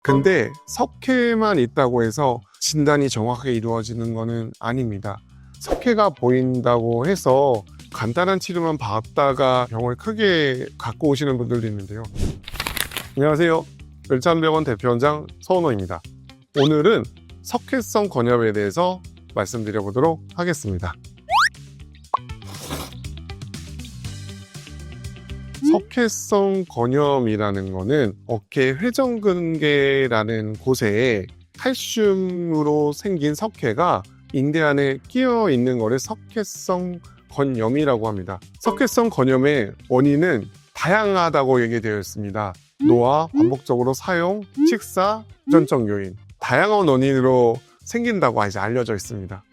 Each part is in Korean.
근데 석회만 있다고 해서 진단이 정확하게 이루어지는 것은 아닙니다. 석회가 보인다고 해서 간단한 치료만 받다가 병을 크게 갖고 오시는 분들도 있는데요. 안녕하세요. 멸찬병원 대표원장 서은호입니다. 오늘은 석회성 건염에 대해서 말씀드려 보도록 하겠습니다. 석회성 건염이라는 것은 어깨 회전근개라는 곳에 칼슘으로 생긴 석회가 인대 안에 끼어 있는 것을 석회성 건염이라고 합니다. 석회성 건염의 원인은 다양하다고 얘기되어 있습니다. 노화, 반복적으로 사용, 식사, 유전적 요인, 다양한 원인으로 생긴다고 이제 알려져 있습니다.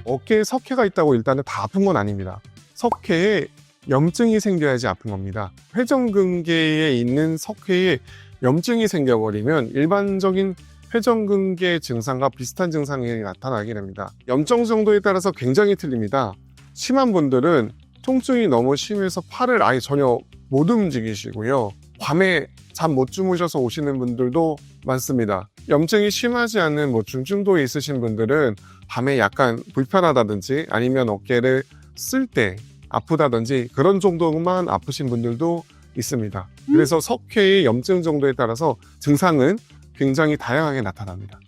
어깨에 석회가 있다고 일단은 다 아픈 건 아닙니다. 석회에 염증이 생겨야지 아픈 겁니다. 회전근개에 있는 석회에 염증이 생겨버리면 일반적인 회전근개 증상과 비슷한 증상이 나타나게 됩니다. 염증 정도에 따라서 굉장히 틀립니다. 심한 분들은 통증이 너무 심해서 팔을 아예 전혀 못 움직이시고요. 밤에 잠 못 주무셔서 오시는 분들도 많습니다. 염증이 심하지 않은 중증도에 있으신 분들은 밤에 약간 불편하다든지 아니면 어깨를 쓸 때 아프다든지 그런 정도만 아프신 분들도 있습니다. 그래서 석회의 염증 정도에 따라서 증상은 굉장히 다양하게 나타납니다.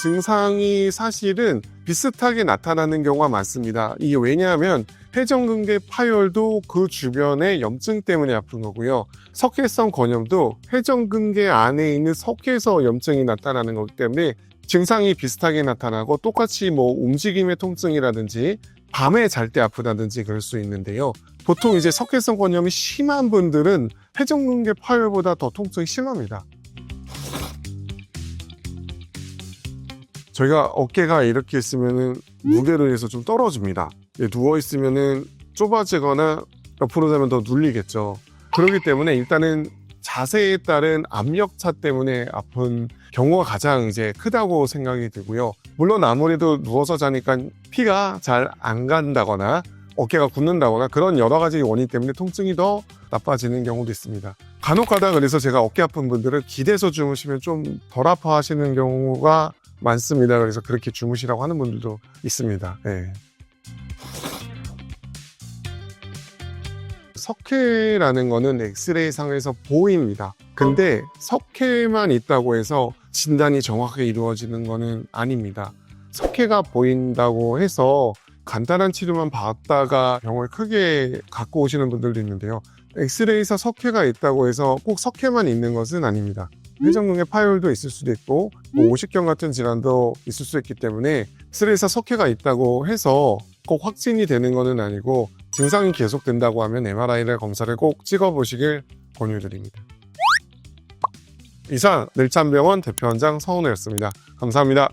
증상이 사실은 비슷하게 나타나는 경우가 많습니다. 이게 왜냐하면 회전근개 파열도 그 주변의 염증 때문에 아픈 거고요. 석회성 건염도 회전근개 안에 있는 석회에서 염증이 나타나는 거기 때문에 증상이 비슷하게 나타나고 똑같이 움직임의 통증이라든지 밤에 잘 때 아프다든지 그럴 수 있는데요. 보통 이제 석회성 건염이 심한 분들은 회전근개 파열보다 더 통증이 심합니다. 저희가 어깨가 이렇게 있으면은 무게로 인해서 좀 떨어집니다. 누워 있으면은 좁아지거나 옆으로 자면 더 눌리겠죠. 그렇기 때문에 일단은 자세에 따른 압력차 때문에 아픈 경우가 가장 이제 크다고 생각이 들고요. 물론 아무래도 누워서 자니까 피가 잘 안 간다거나 어깨가 굳는다거나 그런 여러 가지 원인 때문에 통증이 더 나빠지는 경우도 있습니다. 간혹 가다 그래서 제가 어깨 아픈 분들은 기대서 주무시면 좀 덜 아파하시는 경우가 많습니다. 그래서 그렇게 주무시라고 하는 분들도 있습니다. 네. 석회라는 거는 엑스레이 상에서 보입니다. 근데 석회만 있다고 해서 진단이 정확하게 이루어지는 것은 아닙니다. 석회가 보인다고 해서 간단한 치료만 받다가 병을 크게 갖고 오시는 분들도 있는데요. 엑스레이에서 석회가 있다고 해서 꼭 석회만 있는 것은 아닙니다. 회전근개 파열도 있을 수도 있고 오십견 같은 질환도 있을 수 있기 때문에 엑스레이에서 석회가 있다고 해서 꼭 확진이 되는 것은 아니고 증상이 계속된다고 하면 MRI를 검사를 꼭 찍어보시길 권유드립니다. 이상 멸찬병원 대표원장 서은호였습니다. 감사합니다.